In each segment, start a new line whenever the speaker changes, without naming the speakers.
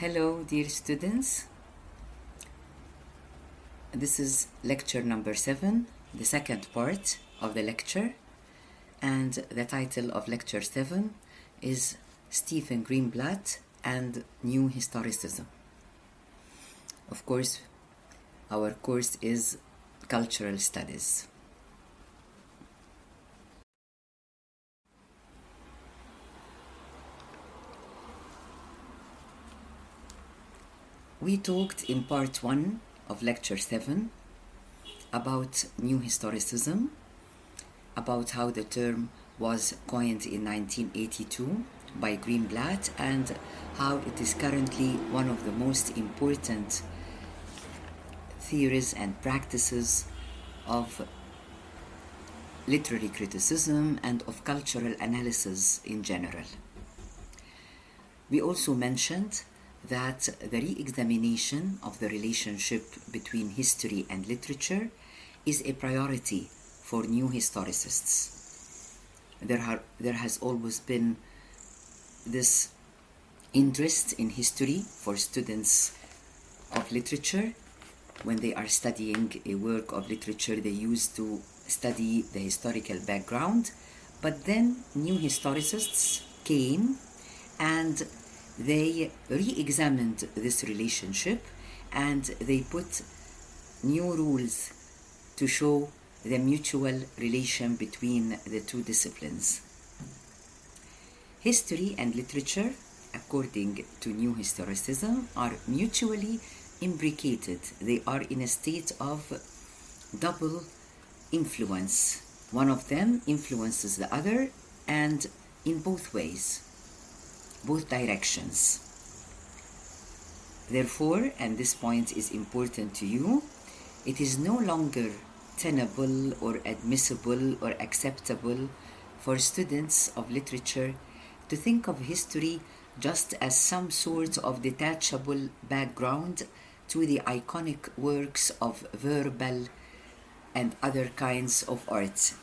Hello, dear students. This is lecture number 7, the second part of the lecture, and the title of lecture 7 is Stephen Greenblatt and New Historicism. Of course, our course is Cultural Studies. We talked in part 1 of lecture 7 about New Historicism, about how the term was coined in 1982 by Greenblatt and how it is currently one of the most important theories and practices of literary criticism and of cultural analysis in general. We also mentioned that the re-examination of the relationship between history and literature is a priority for new historicists. There has always been this interest in history for students of literature. When they are studying a work of literature, they used to study the historical background, but then new historicists came and they re-examined this relationship and they put new rules to show the mutual relation between the two disciplines. History and literature, according to New Historicism, are mutually imbricated. They are in a state of double influence. One of them influences the other, and in both ways, both directions. Therefore, and this point is important to you, it is no longer tenable or admissible or acceptable for students of literature to think of history just as some sort of detachable background to the iconic works of verbal and other kinds of art.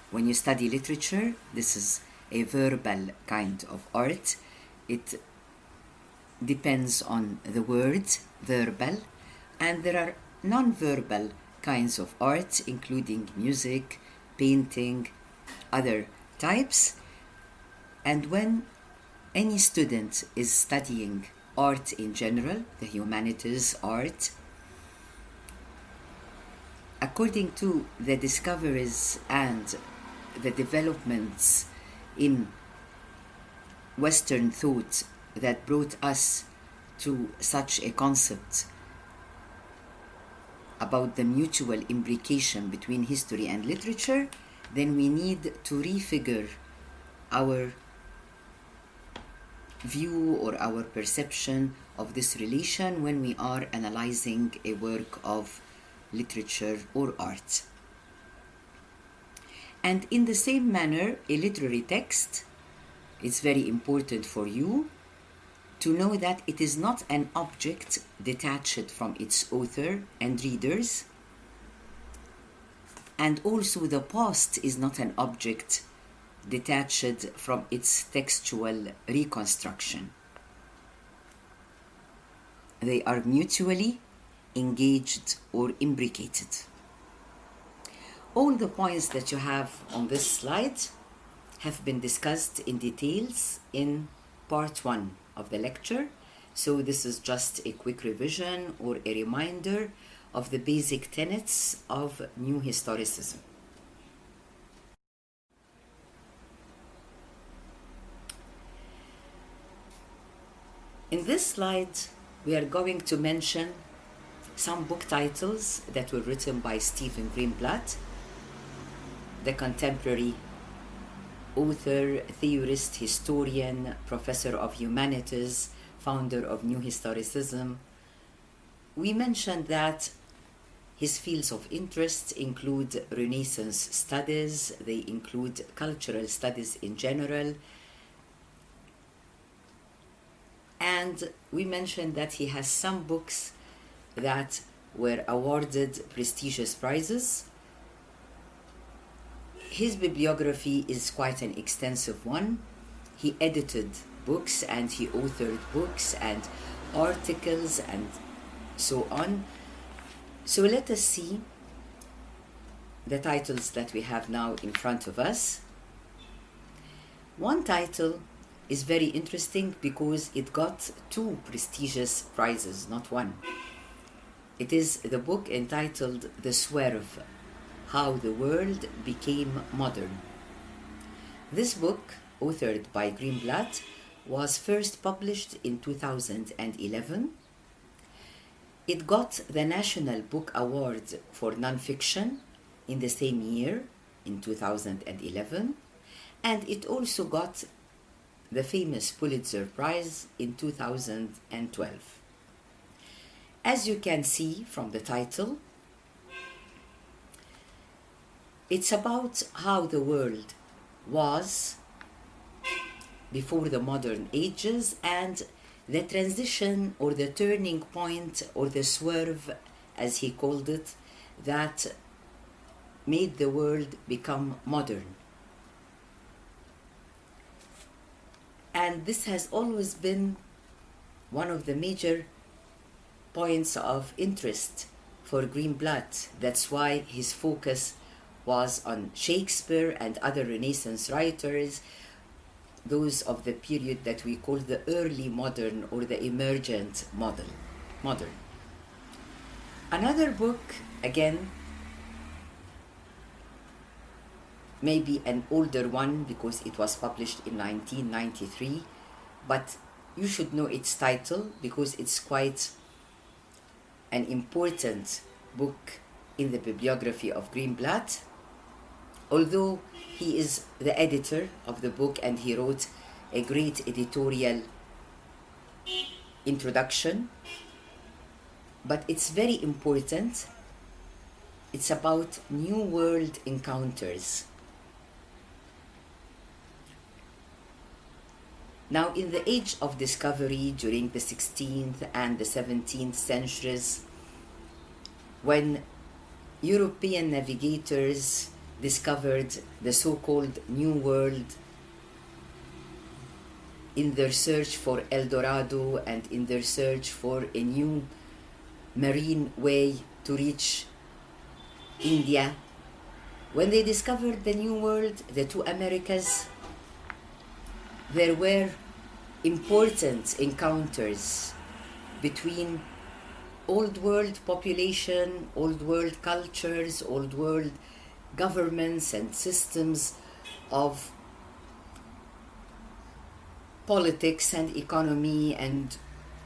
When you study literature, this is a verbal kind of art. It depends on the word verbal, and there are non-verbal kinds of art, including music, painting, other types. And when any student is studying art in general, the humanities, art, according to the discoveries and the developments in Western thought that brought us to such a concept about the mutual imbrication between history and literature, then we need to refigure our view or our perception of this relation when we are analyzing a work of literature or art. And in the same manner, a literary text, it's very important for you to know that it is not an object detached from its author and readers, and also the past is not an object detached from its textual reconstruction. They are mutually engaged or imbricated. All the points that you have on this slide have been discussed in details in part 1 of the lecture. So this is just a quick revision or a reminder of the basic tenets of New Historicism. In this slide, we are going to mention some book titles that were written by Stephen Greenblatt, the contemporary author, theorist, historian, professor of humanities, founder of New Historicism. We mentioned that his fields of interest include Renaissance studies, they include cultural studies in general, and we mentioned that he has some books that were awarded prestigious prizes. His bibliography is quite an extensive one. He edited books, and he authored books and articles and so on. So let us see the titles that we have now in front of us. One title is very interesting because it got 2 prestigious prizes, not one. It is the book entitled The Swerve: How the World Became Modern. This book, authored by Greenblatt, was first published in 2011. It got the National Book Award for Nonfiction in the same year, in 2011, and it also got the famous Pulitzer Prize in 2012. As you can see from the title, it's about how the world was before the modern ages and the transition or the turning point or the swerve, as he called it, that made the world become modern. And this has always been one of the major points of interest for Greenblatt. That's why his focus was on Shakespeare and other Renaissance writers, those of the period that we call the early modern or the emergent modern. Another book, again, maybe an older one because it was published in 1993, but you should know its title because it's quite an important book in the bibliography of Greenblatt. Although he is the editor of the book and he wrote a great editorial introduction, but it's very important. It's about New World encounters. Now, in the age of discovery during the 16th and the 17th centuries, when European navigators discovered the so-called New World in their search for El Dorado and in their search for a new marine way to reach India, when they discovered the New World, the 2 Americas, there were important encounters between Old World population, Old World cultures, Old World governments and systems of politics and economy and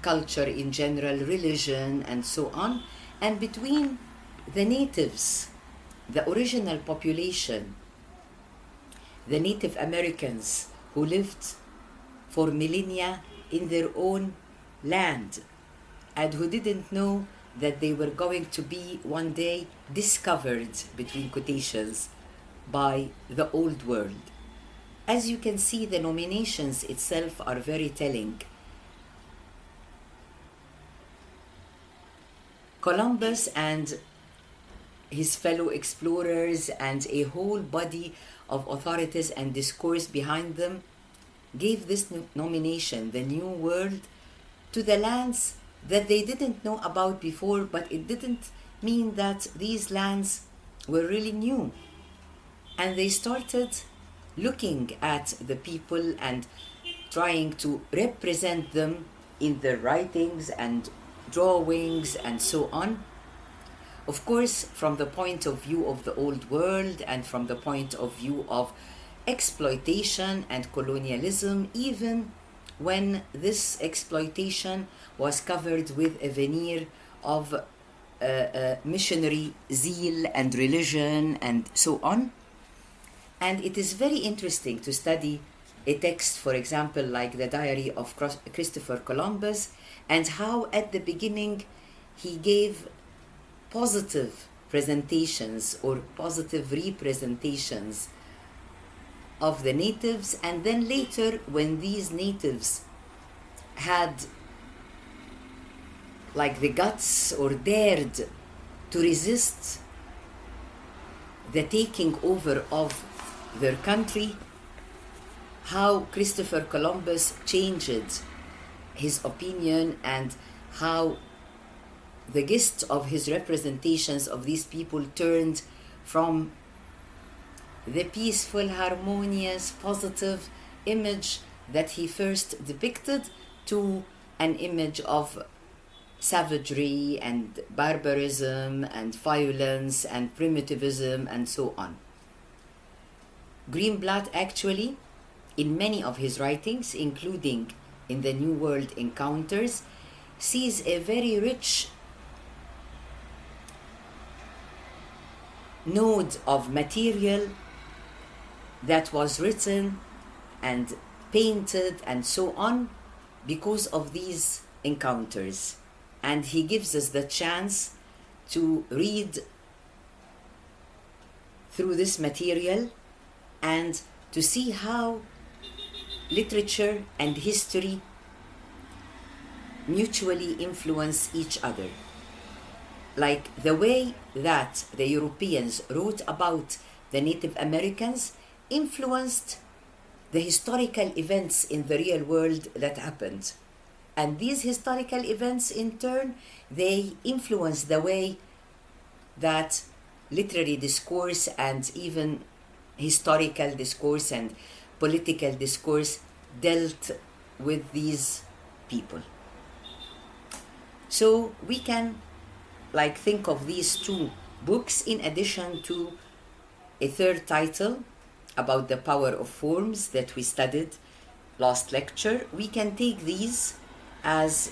culture in general, religion and so on, and between the natives, the original population, the Native Americans who lived for millennia in their own land and who didn't know that they were going to be one day discovered, between quotations, by the Old World. As you can see, the nominations itself are very telling. Columbus and his fellow explorers and a whole body of authorities and discourse behind them gave this nomination, the New World, to the lands that they didn't know about before, but it didn't mean that these lands were really new. And they started looking at the people and trying to represent them in their writings and drawings and so on. Of course, from the point of view of the Old World and from the point of view of exploitation and colonialism, even when this exploitation was covered with a veneer of missionary zeal and religion and so on. And it is very interesting to study a text, for example, like the Diary of Christopher Columbus, and how at the beginning he gave positive presentations or positive representations of the natives, and then later when these natives had like the guts or dared to resist the taking over of their country, how Christopher Columbus changed his opinion and how the gist of his representations of these people turned from the peaceful, harmonious, positive image that he first depicted to an image of savagery and barbarism and violence and primitivism and so on. Greenblatt actually, in many of his writings, including in the New World Encounters, sees a very rich node of material that was written and painted and so on because of these encounters. And he gives us the chance to read through this material and to see how literature and history mutually influence each other. Like the way that the Europeans wrote about the Native Americans influenced the historical events in the real world that happened. And these historical events, in turn, they influence the way that literary discourse and even historical discourse and political discourse dealt with these people. So we can think of these two books in addition to a third title about the power of forms that we studied last lecture. We can take these as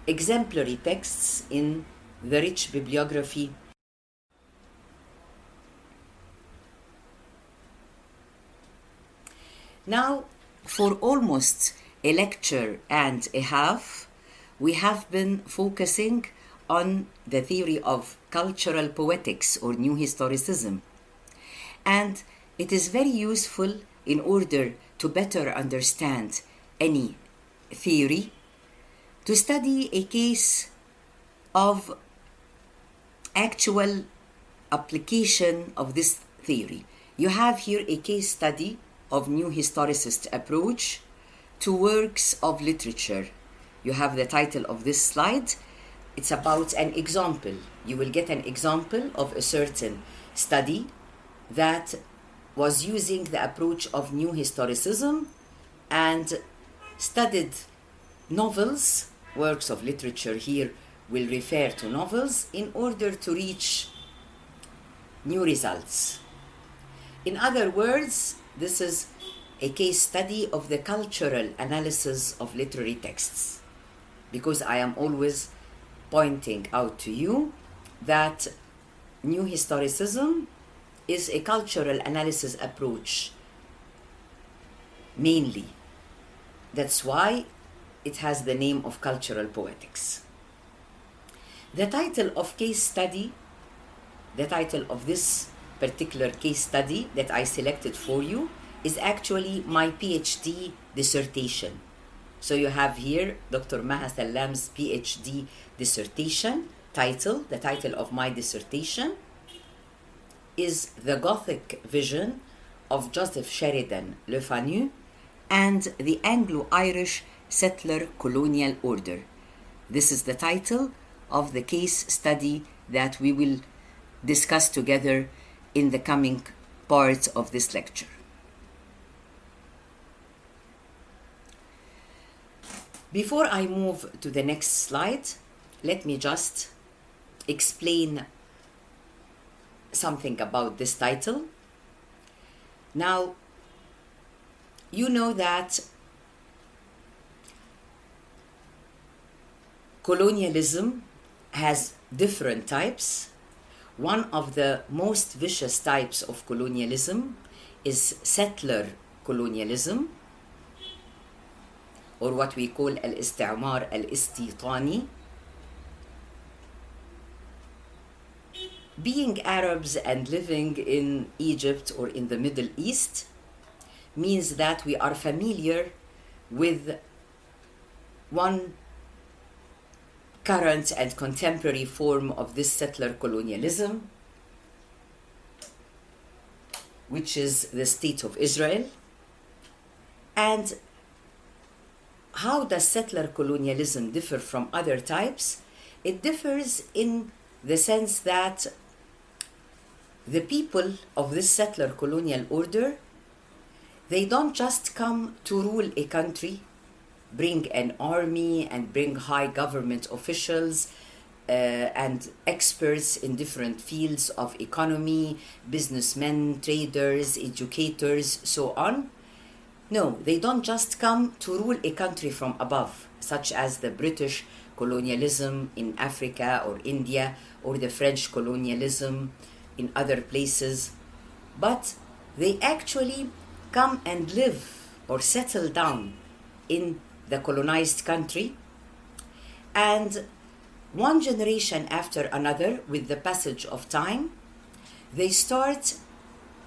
exemplary texts in the rich bibliography now. For almost a lecture and a half, we have been focusing on the theory of cultural poetics or New Historicism. And it is very useful in order to better understand any theory to study a case of actual application of this theory. You have here a case study of New Historicist approach to works of literature. You have the title of this slide. It's about an example. You will get an example of a certain study that was using the approach of New Historicism and studied novels, works of literature here will refer to novels, in order to reach new results. In other words, this is a case study of the cultural analysis of literary texts, because I am always pointing out to you that New Historicism is a cultural analysis approach mainly. That's why it has the name of cultural poetics. The title of case study, the title of this particular case study that I selected for you, is actually my PhD dissertation. So you have here Dr. Maha Sallam's PhD dissertation title. The title of my dissertation is The Gothic Vision of Joseph Sheridan Le Fanu and the Anglo-Irish Settler Colonial Order. This is the title of the case study that we will discuss together in the coming part of this lecture. Before I move to the next slide, let me just explain something about this title. Now, you know that colonialism has different types. One of the most vicious types of colonialism is settler colonialism, or what we call al-istimar al-istitani. Being Arabs and living in Egypt or in the Middle East means that we are familiar with one current and contemporary form of this settler colonialism, which is the State of Israel. And how does settler colonialism differ from other types? It differs in the sense that the people of this settler colonial order, they don't just come to rule a country, bring an army and bring high government officials and experts in different fields of economy, businessmen, traders, educators, so on. No, they don't just come to rule a country from above, such as the British colonialism in Africa or India, or the French colonialism in other places, but they actually come and live or settle down in the colonized country, and one generation after another, with the passage of time, they start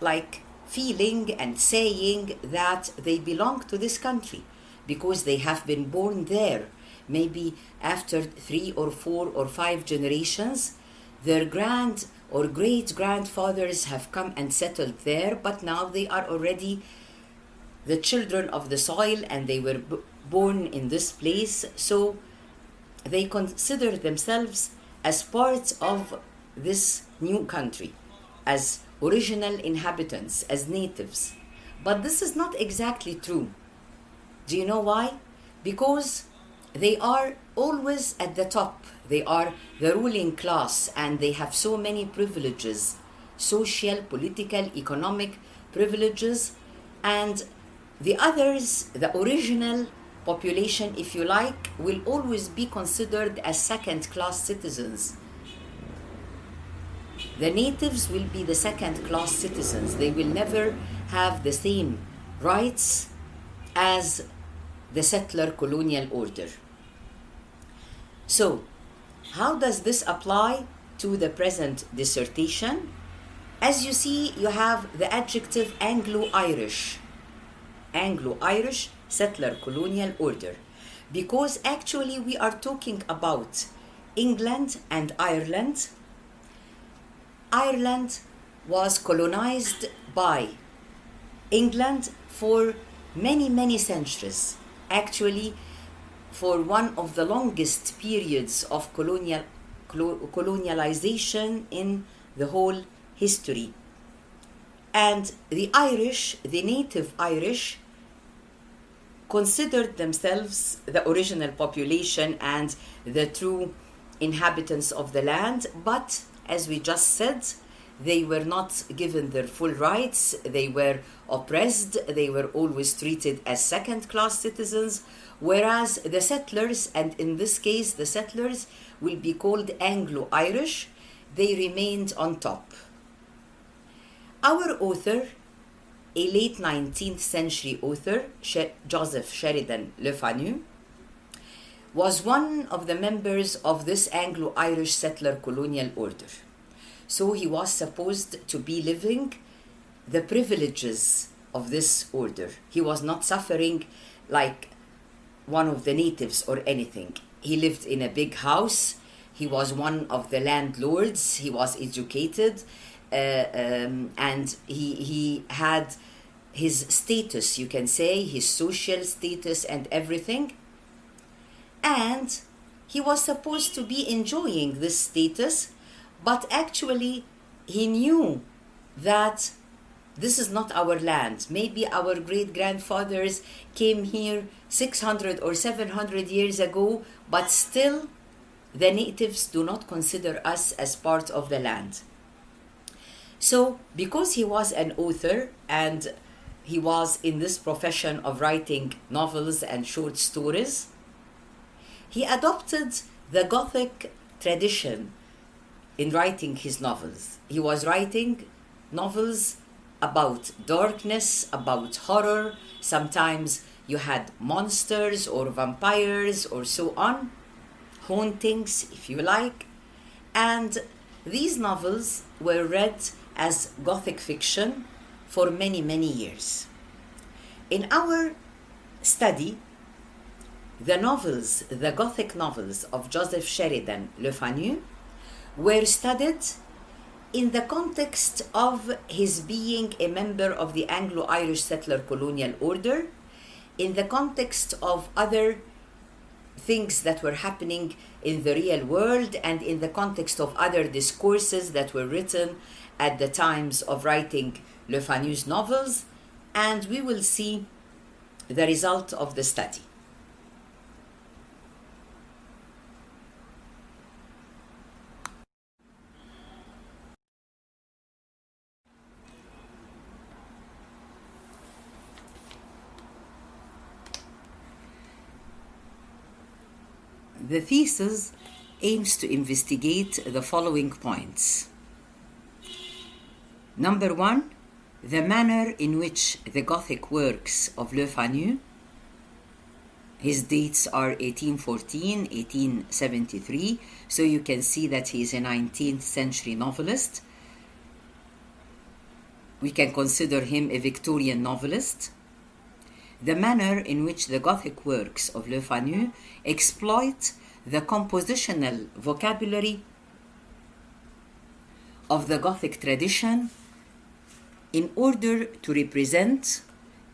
like feeling and saying that they belong to this country because they have been born there. Maybe after 3 or 4 or 5 generations, their grand or great grandfathers have come and settled there, but now they are already the children of the soil and they were born in this place, so they consider themselves as part of this new country, as original inhabitants, as natives. But this is not exactly true. Do you know why? Because they are always at the top. They are the ruling class and they have so many privileges, social, political, economic privileges, and the others, the original population, if you like, will always be considered as second-class citizens. The natives will be the second-class citizens. They will never have the same rights as the settler colonial order. So, how does this apply to the present dissertation? As you see, you have the adjective Anglo-Irish. Anglo-Irish settler colonial order, because actually we are talking about England and Ireland. Ireland was colonized by England for many centuries. Actually, for one of the longest periods of colonialization in the whole history. And the Irish, the native Irish, considered themselves the original population and the true inhabitants of the land, but as we just said, they were not given their full rights, they were oppressed, they were always treated as second-class citizens, whereas the settlers, and in this case the settlers will be called Anglo-Irish, they remained on top. Our author, a late 19th century author, Joseph Sheridan Le Fanu, was one of the members of this Anglo-Irish settler colonial order. So he was supposed to be living the privileges of this order. He was not suffering like one of the natives or anything. He lived in a big house. He was one of the landlords. He was educated. And he had his status, you can say, his social status and everything. And he was supposed to be enjoying this status, but actually he knew that this is not our land. Maybe our great-grandfathers came here 600 or 700 years ago, but still the natives do not consider us as part of the land. So, because he was an author and he was in this profession of writing novels and short stories, he adopted the Gothic tradition in writing his novels. He was writing novels about darkness, about horror. Sometimes you had monsters or vampires or so on, hauntings, if you like. And these novels were read as Gothic fiction for many years. In our study, the novels, the Gothic novels of Joseph Sheridan Le Fanu were studied in the context of his being a member of the Anglo-Irish settler colonial order in the context of other things that were happening in the real world and in the context of other discourses that were written at the times of writing Le Fanu's novels, and we will see the result of the study. The thesis aims to investigate the following points. Number one, the manner in which the Gothic works of Le Fanu, his dates are 1814, 1873, so you can see that he is a 19th century novelist. We can consider him a Victorian novelist. The manner in which the Gothic works of Le Fanu exploit the compositional vocabulary of the Gothic tradition in order to represent,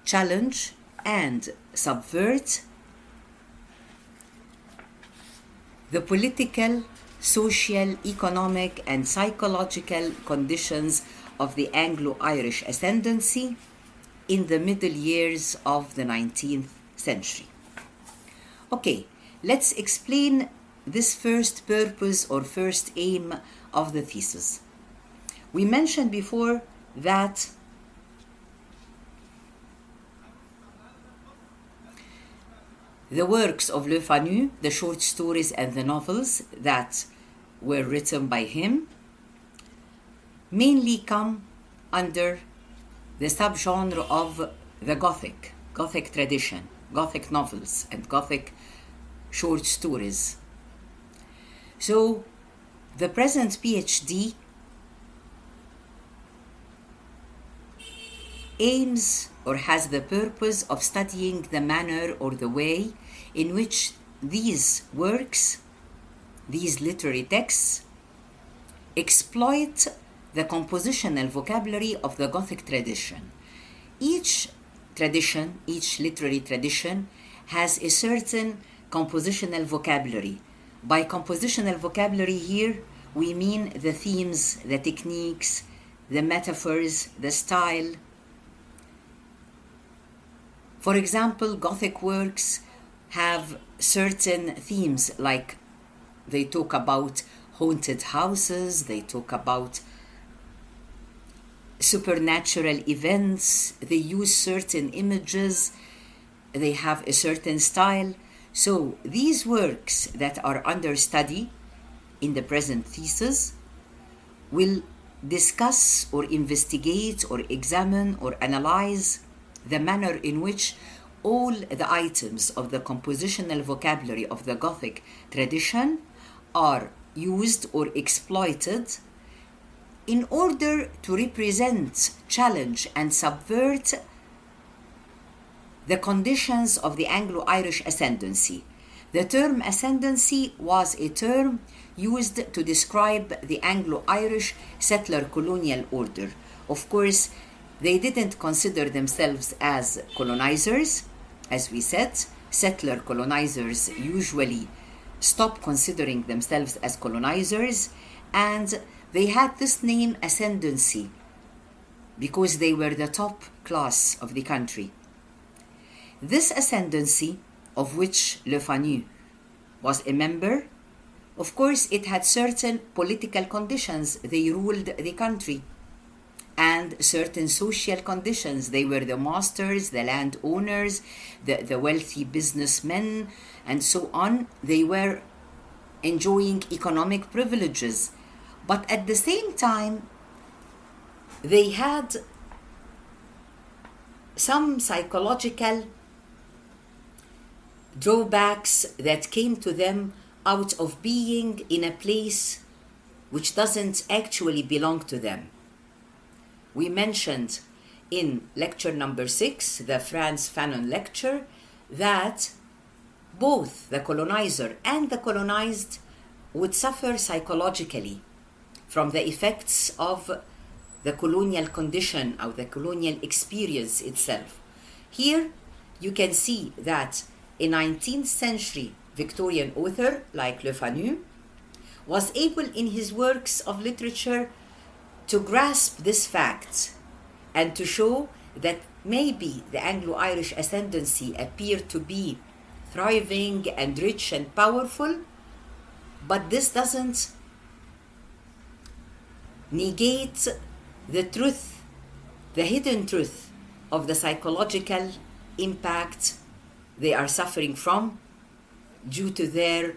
challenge, and subvert the political, social, economic, and psychological conditions of the Anglo-Irish Ascendancy in the middle years of the 19th century. Okay, let's explain this first purpose or first aim of the thesis. We mentioned before that the works of Le Fanu, the short stories and the novels that were written by him, mainly come under the subgenre of the Gothic tradition, Gothic novels and Gothic short stories. So the present PhD aims or has the purpose of studying the manner or the way in which these works, these literary texts, exploit the compositional vocabulary of the Gothic tradition. Each tradition, each literary tradition, has a certain compositional vocabulary. By compositional vocabulary here, we mean the themes, the techniques, the metaphors, the style. For example, Gothic works have certain themes, like they talk about haunted houses, they talk about supernatural events, they use certain images, they have a certain style. So these works that are under study in the present thesis will discuss or investigate or examine or analyze the manner in which all the items of the compositional vocabulary of the Gothic tradition are used or exploited in order to represent, challenge, and subvert the conditions of the Anglo-Irish Ascendancy. The term ascendancy was a term used to describe the Anglo-Irish settler colonial order. Of course, they didn't consider themselves as colonizers. As we said, settler colonizers usually stop considering themselves as colonizers, and they had this name ascendancy because they were the top class of the country. This ascendancy, of which Le Fanu was a member, of course, it had certain political conditions. They ruled the country, and certain social conditions. They were the masters, the landowners, the wealthy businessmen, and so on. They were enjoying economic privileges. But at the same time, they had some psychological drawbacks that came to them out of being in a place which doesn't actually belong to them. We mentioned in lecture number 6, the Franz Fanon lecture, that both the colonizer and the colonized would suffer psychologically from the effects of the colonial condition or the colonial experience itself. Here, you can see that a 19th century Victorian author like Le Fanu was able in his works of literature to grasp this fact and to show that maybe the Anglo-Irish Ascendancy appeared to be thriving and rich and powerful, but this doesn't negate the truth, the hidden truth of the psychological impact they are suffering from due to their,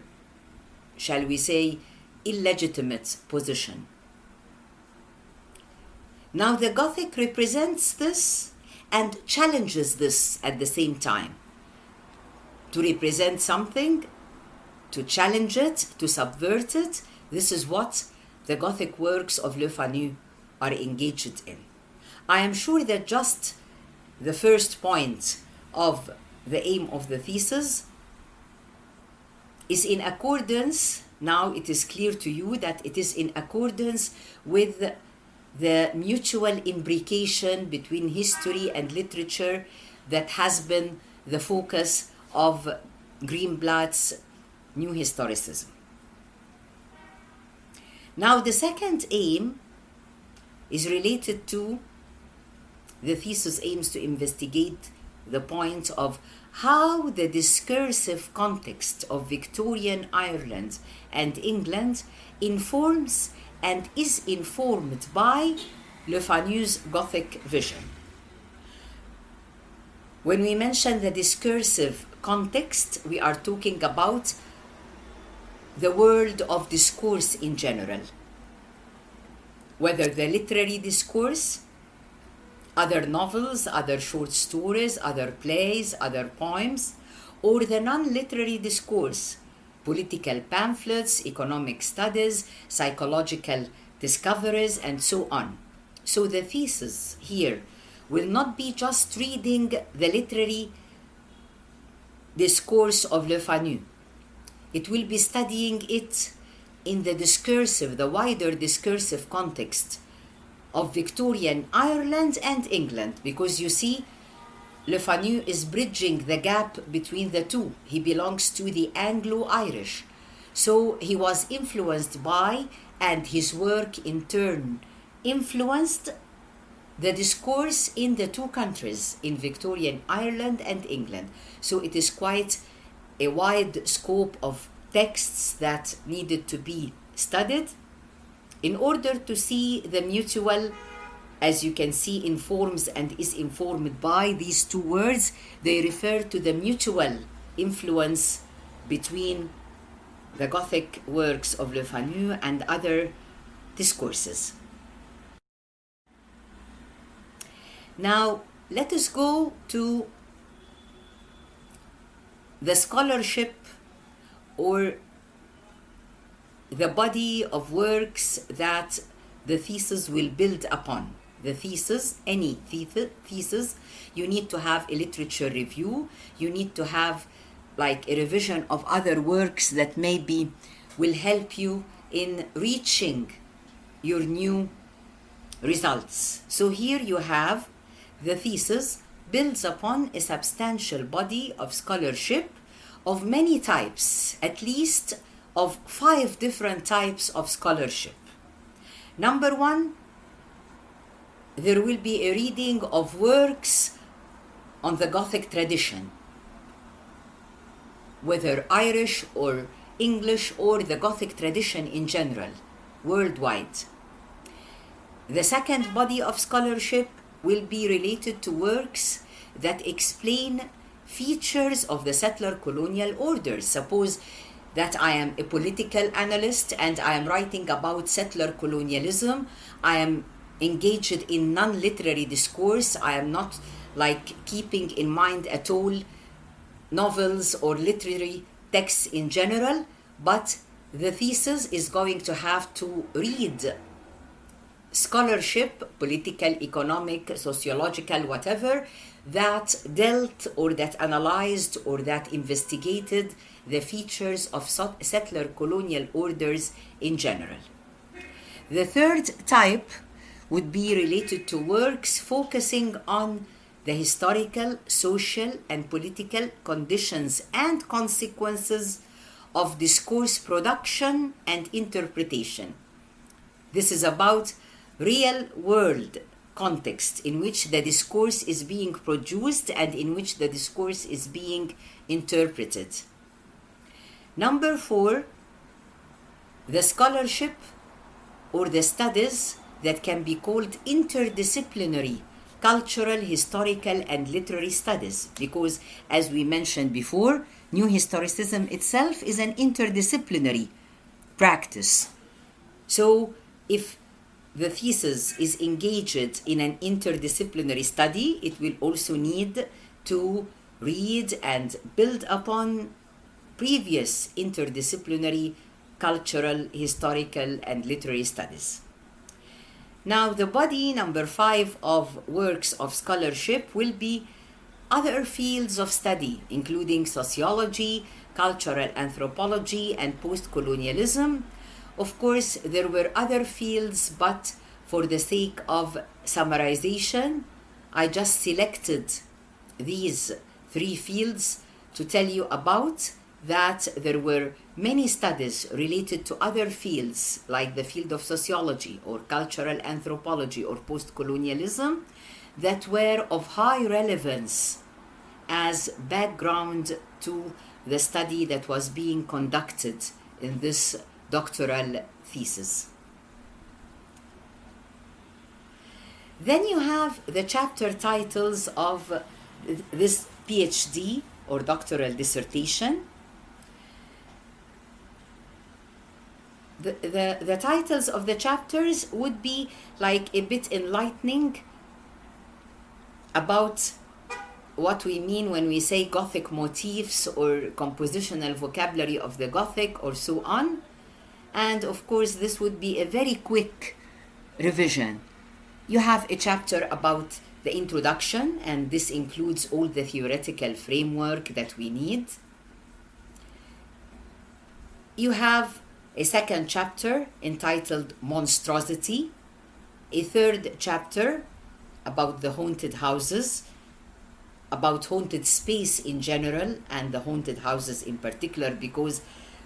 shall we say, illegitimate position. Now the Gothic represents this and challenges this at the same time. To represent something, to challenge it, to subvert it, this is what the Gothic works of Le Fanu are engaged in. I am sure that just the first point of the aim of the thesis is in accordance, now it is clear to you that it is in accordance with the mutual imbrication between history and literature that has been the focus of Greenblatt's New Historicism. Now the second aim is related to the thesis aims to investigate the point of how the discursive context of Victorian Ireland and England informs and is informed by Le Fanu's Gothic vision. When we mention the discursive context, we are talking about the world of discourse in general, whether the literary discourse, other novels, other short stories, other plays, other poems, or the non-literary discourse, political pamphlets, economic studies, psychological discoveries, and so on. So the thesis here will not be just reading the literary discourse of Le Fanu. It will be studying it in the discursive, the wider discursive context of Victorian Ireland and England, because you see, Le Fanu is bridging the gap between the two. He belongs to the Anglo-Irish. So he was influenced by, and his work in turn influenced the discourse in the two countries, in Victorian Ireland and England. So it is quite a wide scope of texts that needed to be studied in order to see the mutual, as you can see, informs and is informed by. These two words, they refer to the mutual influence between the Gothic works of Le Fanu and other discourses. Now, let us go to the scholarship or the body of works that the thesis will build upon. The thesis, any thesis, you need to have a literature review, you need to have like a revision of other works that maybe will help you in reaching your new results. So here you have the thesis builds upon a substantial body of scholarship of many types, at least of 5 different types of scholarship. Number 1, there will be a reading of works on the Gothic tradition, whether Irish or English or the Gothic tradition in general, worldwide. The second body of scholarship will be related to works that explain features of the settler colonial orders. Suppose that I am a political analyst and I am writing about settler colonialism. I am engaged in non-literary discourse. I am not like keeping in mind at all novels or literary texts in general, but the thesis is going to have to read scholarship, political, economic, sociological, whatever, that dealt or that analyzed or that investigated the features of settler colonial orders in general. The third type would be related to works focusing on the historical, social, and political conditions and consequences of discourse production and interpretation. This is about real-world context in which the discourse is being produced and in which the discourse is being interpreted. Number 4, the scholarship or the studies that can be called interdisciplinary cultural, historical, and literary studies, because as we mentioned before, New Historicism itself is an interdisciplinary practice. So if the thesis is engaged in an interdisciplinary study, it will also need to read and build upon previous interdisciplinary cultural, historical, and literary studies. Now, the body, number 5, of works of scholarship will be other fields of study, including sociology, cultural anthropology, and post-colonialism. Of course, there were other fields, but for the sake of summarization, I just selected these 3 fields to tell you about that there were many studies related to other fields like the field of sociology or cultural anthropology or post-colonialism that were of high relevance as background to the study that was being conducted in this doctoral thesis. Then you have the chapter titles of this PhD or doctoral dissertation. The titles of the chapters would be like a bit enlightening about what we mean when we say Gothic motifs or compositional vocabulary of the Gothic or so on. And of course, this would be a very quick revision. You have a chapter about the introduction, and this includes all the theoretical framework that we need. You have a second chapter entitled Monstrosity, a third chapter about the haunted houses, about haunted space in general and the haunted houses in particular, because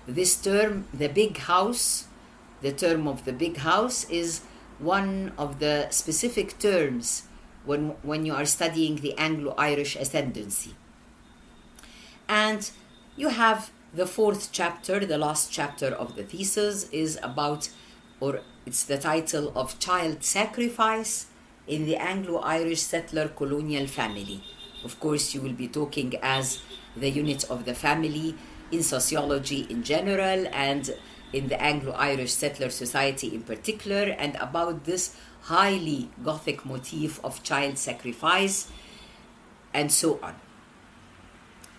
this term, the big house, the term of the big house is one of the specific terms when you are studying the Anglo-Irish Ascendancy. And you have the fourth chapter, the last chapter of the thesis, is about, or it's the title of Child Sacrifice in the Anglo-Irish Settler Colonial Family. Of course, you will be talking as the unit of the family in sociology in general and in the Anglo-Irish Settler Society in particular, and about this highly Gothic motif of child sacrifice, and so on.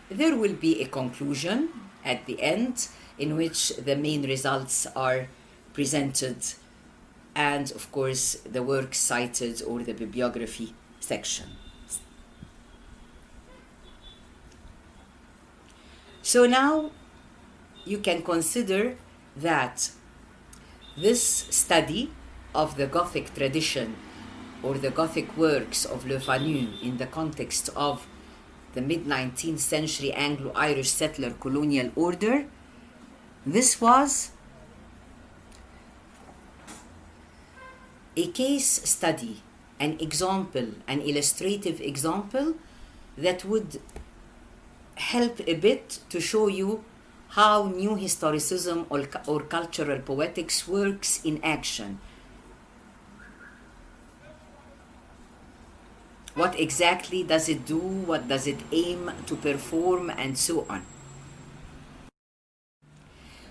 There will be a conclusion at the end in which the main results are presented and, of course, the works cited or the bibliography section. So now you can consider that this study of the Gothic tradition or the Gothic works of Le Fanu in the context of the mid-19th century Anglo-Irish settler colonial order, this was a case study, an example, an illustrative example that would help a bit to show you how New Historicism or cultural poetics works in action. What exactly does it do? What does it aim to perform? And so on.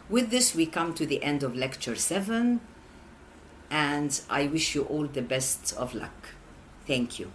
With this, we come to the end of Lecture 7, and I wish you all the best of luck. Thank you.